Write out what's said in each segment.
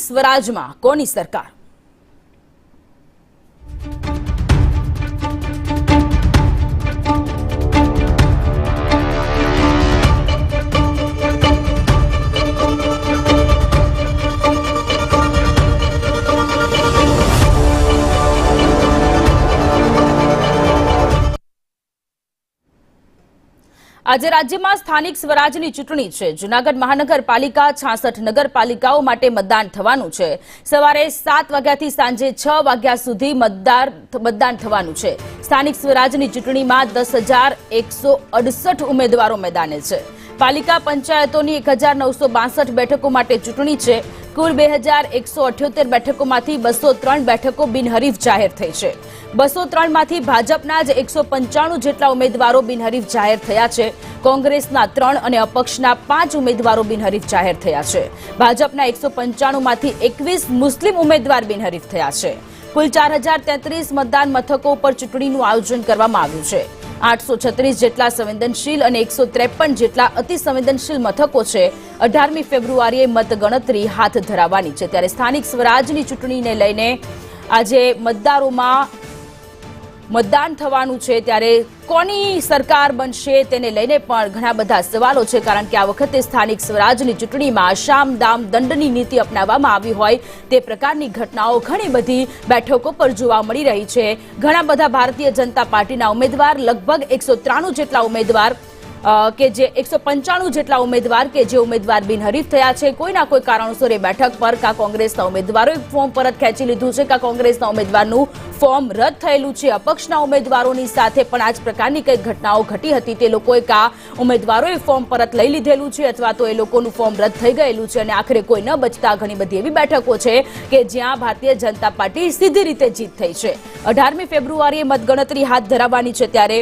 સ્વરાજમાં કોની સરકાર? આજે રાજ્યમાં સ્થાનિક સ્વરાજની ચૂંટણી છે। જૂનાગઢ મહાનગરપાલિકા 66 નગરપાલિકાઓ માટે મતદાન થવાનું છે। સવારે 7 વાગ્યાથી સાંજે 6 વાગ્યા સુધી મતદાન થવાનું છે। સ્થાનિક સ્વરાજની ચૂંટણીમાં 10,168 ઉમેદવારો મેદાને છે। પાલિકા પંચાયતોની 1,962 બેઠકો માટે ચૂંટણી છે। કુલ 2,178 બેઠકોમાંથી 203 બેઠકો બિનહરીફ જાહેર થઈ છે। 203 માંથી ભાજપના જ 195 જેટલા ઉમેદવારો બિનહરીફ જાહેર થયા છે। કોંગ્રેસના 3 અને અપક્ષના 5 ઉમેદવારો બિનહરીફ જાહેર થયા છે। ભાજપના 195 માંથી 21 મુસ્લિમ ઉમેદવાર બિનહરીફ થયા છે। કુલ 4,033 મતદાન મથકો પર ચૂંટણીનું આયોજન કરવામાં આવ્યું છે। 836 જેટલા સંવેદનશીલ અને 153 જેટલા અતિ સંવેદનશીલ મથકો છે। 18મી ફેબ્રુઆરીએ મતગણતરી હાથ ધરાવવાની છે। ત્યારે સ્થાનિક સ્વરાજની ચૂંટણીને લઈને આજે મતદારોમાં મતદાન થવાનું છે। ત્યારે કોની સરકાર બનશે તેને લઈને પણ ઘણા બધા સવાલો છે, કારણ કે આ વખતે સ્થાનિક સ્વરાજની ચૂંટણીમાં શામ દામ દંડની નીતિ અપનાવવામાં આવી હોય તે પ્રકારની ઘટનાઓ ઘણી બધી બેઠકો પર જોવા મળી રહી છે। ઘણા બધા ભારતીય જનતા પાર્ટીના ઉમેદવાર, લગભગ 193 જેટલા ઉમેદવાર કે જે 195 જેટલા ઉમેદવાર કે જે ઉમેદવાર બિનહરીફ થયા છે। કોઈના કોઈ કારણોસર એ બેઠક પર કા કોંગ્રેસના ઉમેદવારોએ ફોર્મ પરત ખેંચી લીધું છે, કા કોંગ્રેસના ઉમેદવારનું ફોર્મ રદ થયેલું છે। અપક્ષના ઉમેદવારોની સાથે પણ આ જ પ્રકારની કઈ ઘટનાઓ ઘટી હતી। તે લોકોએ કા ઉમેદવારોએ ફોર્મ પરત લઈ લીધેલું છે અથવા તો એ લોકોનું ફોર્મ રદ થઈ ગયેલું છે અને આખરે કોઈ ન બચતા ઘણી બધી એવી બેઠકો છે કે જ્યાં ભારતીય જનતા પાર્ટી સીધી રીતે જીત થઈ છે। 18મી ફેબ્રુઆરીએ મતગણતરી હાથ ધરાવવાની છે। ત્યારે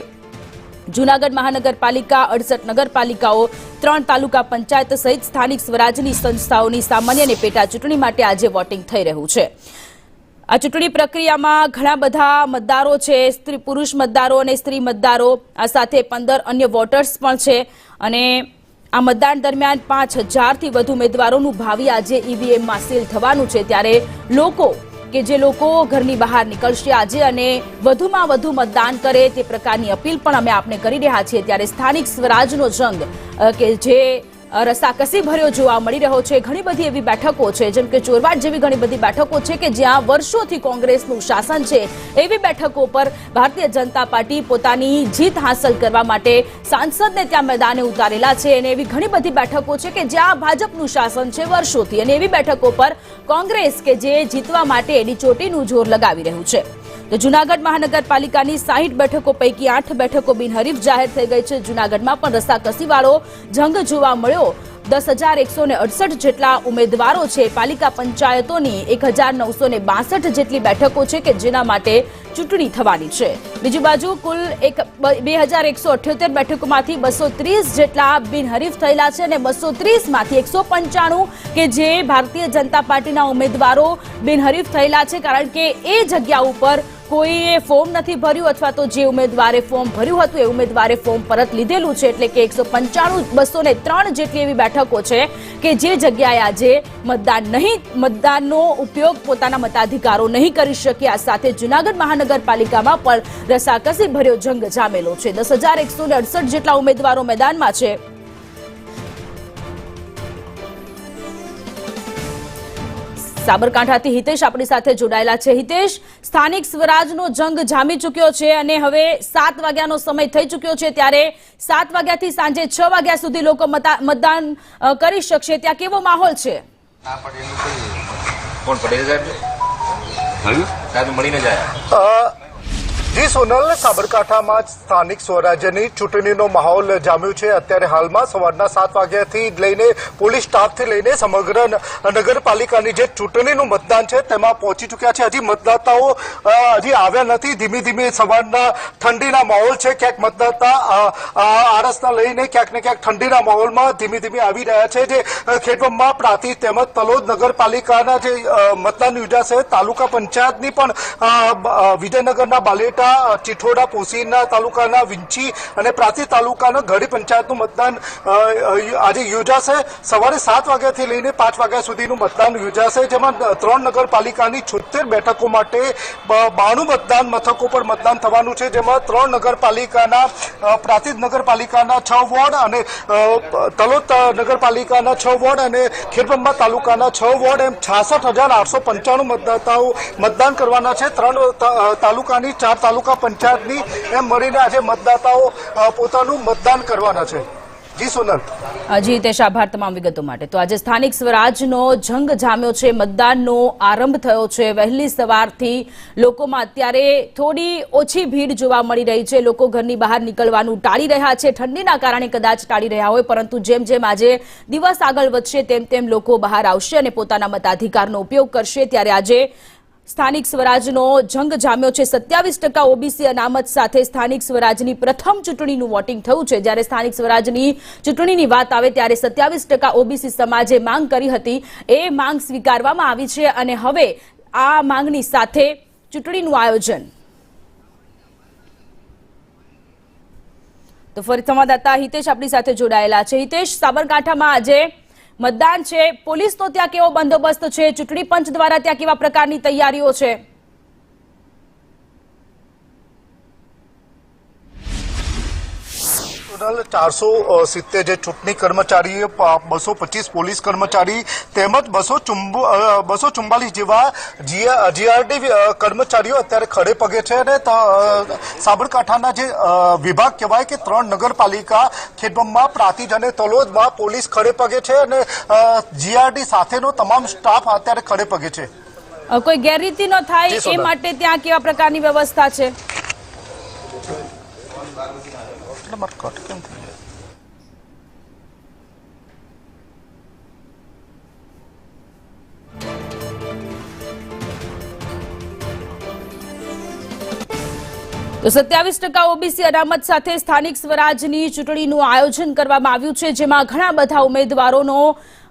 જૂનાગઢ મહાનગરપાલિકા 68 નગરપાલિકાઓ 3 તાલુકા પંચાયત સહિત સ્થાનિક સ્વરાજની સંસ્થાઓની સામાન્ય અને પેટા ચૂંટણી માટે આજે વોટિંગ થઈ રહ્યું છે। આ ચૂંટણી પ્રક્રિયામાં ઘણા બધા મતદારો છે, પુરુષ મતદારો અને સ્ત્રી મતદારો, આ સાથે 15 અન્ય વોટર્સ પણ છે અને આ મતદાન દરમિયાન 5,000થી વધુ ઉમેદવારોનું ભાવિ આજે ઈવીએમમાં સીલ થવાનું છે। ત્યારે લોકો કે જે લોકો ઘરની બહાર નીકળશે આજે અને વધુમાં વધુ મતદાન કરે તે પ્રકારની અપીલ પણ અમે આપને કરી રહ્યા છીએ। ત્યારે સ્થાનિક સ્વરાજનો જંગ કે જે રસાકસી ભર્યો જોવા મળી રહ્યો છે। ઘણી બધી એવી બેઠકો છે, જેમ કે ચોરવાડ જેવી ઘણી બધી બેઠકો છે કે જ્યાં વર્ષોથી કોંગ્રેસનું શાસન છે। એવી બેઠકો પર ભારતીય જનતા પાર્ટી પોતાની જીત હાંસલ કરવા માટે સાંસદને ત્યાં મેદાને ઉતારેલા છે અને એવી ઘણી બધી બેઠકો છે કે જ્યાં ભાજપનું શાસન છે વર્ષોથી અને એવી બેઠકો પર કોંગ્રેસ કે જે જીતવા માટે એની ચોટીનું જોર લગાવી રહ્યું છે। તો જૂનાગઢ મહાનગરપાલિકાની 60 બેઠકો પૈકી 8 બેઠકો બિનહરીફ જાહેર થઈ ગઈ છે। જૂનાગઢમાં પણ રસાકસીવાળો જંગ જોવા મળ્યો। 10,168 જેટલા ઉમેદવારો છે। પાલિકા પંચાયતોની 1,962 જેટલી બેઠકો છે કે જેના માટે ચૂંટણી થવાની છે। બીજી બાજુ કુલ 2,178 બેઠકોમાંથી 230 જેટલા બિનહરીફ થયેલા છે અને 230 માંથી 195 કે જે ભારતીય જનતા પાર્ટીના ઉમેદવારો બિનહરીફ થયેલા છે, કારણ કે એ જગ્યા ઉપર કોઈએ ફોર્મ નથી ભર્યું અથવા તો જે ઉમેદવારે ફોર્મ ભર્યું હતું એ ઉમેદવારે ફોર્મ પરત લીધેલું છે। એટલે કે 203 જેટલી એવી બેઠકો છે કે જે જગ્યાએ આજે મતદાનનો ઉપયોગ પોતાના મતાધિકારો નહીં કરી શક્યા। સાથે જૂનાગઢ મહાનગરપાલિકામાં પણ રસાકસી ભર્યો જંગ જામેલો છે। 10,168 જેટલા ઉમેદવારો મેદાનમાં છે। સાબરકાંઠાથી હિતેશ આપણી સાથે જોડાયેલા છે। હિતેશ, સ્થાનિક સ્વરાજનો જંગ જામી ચૂક્યો છે અને હવે 7 વાગ્યાનો સમય થઈ ચૂક્યો છે। ત્યારે 7 વાગ્યાથી સાંજે 6 વાગ્યા સુધી લોકો મતદાન કરી શકશે। ત્યાં કેવો માહોલ છે? જી સોનલ, સાબરકાંઠામાં સ્થાનિક સ્વરાજ્યની ચૂંટણીનો માહોલ જામ્યો છે। અત્યારે હાલમાં સવારના 7 વાગ્યાથી લઈને પોલીસ સ્ટાફથી લઈને સમગ્ર નગરપાલિકાની જે ચૂંટણીનું મતદાન છે તેમાં પહોંચી ચૂક્યા છે। હજી મતદાતાઓ હજી આવ્યા નથી। ધીમે ધીમે સવારના ઠંડીના માહોલ છે, ક્યાંક મતદાતા આરસના લઈને ક્યાંક ને ક્યાંક ઠંડીના માહોલમાં ધીમે ધીમે આવી રહ્યા છે। જે ખેડબ્રહ્મા, પ્રાંતિજ તેમજ તલોદ નગરપાલિકાના જે મતદાન યોજાશે, તાલુકા પંચાયતની પણ વિજયનગરના બાલેટ ચિઠોડા પોશીના તાલુકાના વિંછી અને પ્રાંતિજ તાલુકાના ગઢી પંચાયતનું મતદાન આજે યોજાશે. સવારે 7 વાગ્યાથી લઈને 5 વાગ્યા સુધીનું મતદાન યોજાશે, જેમાં 3 નગરપાલિકાની 76 બેઠકો માટે 92 મતદાન મથકો પર મતદાન થવાનું છે, જેમાં 3 નગરપાલિકાના પ્રાંતિજ નગરપાલિકાના 6 વોર્ડ અને તલોદ નગરપાલિકાના 6 વોર્ડ અને ખેડબ્રહ્મા તાલુકાના 6 વોર્ડ એમ 66,895 મતદાતાઓ મતદાન કરવાના છે. 3 તાલુકાની 4 તાલુકા પંચાયતની એમ મળીને આજે મતદાતાઓ પોતાનું મતદાન કરવાના છે. જી સોનલ. જી હિતેશ, આભાર તમામ વિગતો માટે. તો આજે સ્થાનિક સ્વરાજનો જંગ જામ્યો છે, મતદાનનો આરંભ થયો છે. વહેલી સવારથી લોકોમાં અત્યારે થોડી ઓછી ભીડ જોવા મળી રહી છે. લોકો ઘરની બહાર નીકળવાનું ટાળી રહ્યા છે, ઠંડીના કારણે કદાચ ટાળી રહ્યા હોય, પરંતુ જેમ જેમ આજે દિવસ આગળ વધશે તેમ તેમ લોકો બહાર આવશે અને પોતાના મતાધિકારનો ઉપયોગ કરશે. ત્યારે આજે સ્થાનિક સ્વરાજનો જંગ જામ્યો છે. 27% ઓબીસી અનામત સાથે સ્થાનિક સ્વરાજની પ્રથમ ચૂંટણીનું વોટિંગ થયું છે. જ્યારે સ્થાનિક સ્વરાજની ચૂંટણીની વાત આવે ત્યારે 27% ઓબીસી સમાજે માંગ કરી હતી, એ માંગ સ્વીકારવામાં આવી છે અને હવે આ માંગની સાથે ચૂંટણીનું આયોજન. તો ફરી સંવાદદાતા હિતેશ આપણી સાથે જોડાયેલા છે. હિતેશ, સાબરકાંઠામાં આજે મતદાન છે, પોલીસનો ત્યાં કેવો બંદોબસ્ત છે, ચૂંટણી પંચ દ્વારા ત્યાં કેવા પ્રકારની તૈયારીઓ છે? 470 જે ચૂંટણી કર્મચારીઓ, 225 પોલીસ કર્મચારી તેમજ 244 જેવા જીઆરડી કર્મચારીઓ અત્યારે ખડે પગે છે. અને સાબરકાંઠાના જે વિભાગ કહેવાય કે 3 નગરપાલિકા ખેડબ્રહ્મા, પ્રાંતિજ અને તલોદમાં પોલીસ ખડે પગે છે અને જીઆરડી સાથેનો તમામ સ્ટાફ અત્યારે ખડે પગે છે. કોઈ ગેરરીતિ ન થાય એ માટે ત્યાં કેવા પ્રકારની વ્યવસ્થા છે? તો 27% ઓબીસી અનામત સાથે સ્થાનિક સ્વરાજની ચૂંટણીનું આયોજન કરવામાં આવ્યું છે, જેમાં ઘણા બધા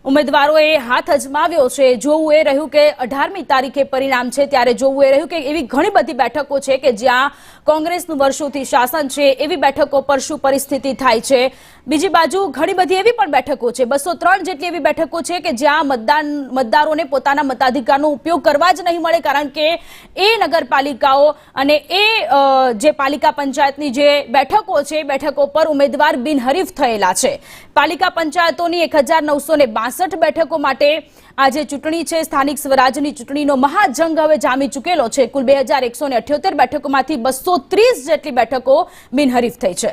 ઉમેદવારોએ હાથ અજમાવ્યો છે. જોવું એ રહ્યું કે 18મી તારીખે પરિણામ છે, ત્યારે જોવું એ રહ્યું કે એવી ઘણી બધી બેઠકો છે કે જ્યાં કોંગ્રેસનું વર્ષોથી શાસન છે, એવી બેઠકો પર શું પરિસ્થિતિ થાય છે. બીજી બાજુ ઘણી બધી એવી પણ બેઠકો છે, 203 જેટલી એવી બેઠકો છે કે જ્યાં મતદારોને પોતાના મતાધિકારનો ઉપયોગ કરવા જ નહીં મળે, કારણ કે એ નગરપાલિકાઓ અને એ જે પાલિકા પંચાયતની જે બેઠકો છે, બેઠકો પર ઉમેદવાર બિનહરીફ થયેલા છે. પાલિકા પંચાયતોની 1962 બેઠકો માટે આજે ચૂંટણી છે. સ્થાનિક સ્વરાજની ચૂંટણીનો મહાજંગ હવે જામી ચૂકેલો છે. કુલ 2178 બેઠકોમાંથી 230 જેટલી બેઠકો બિનહરીફ થઈ છે.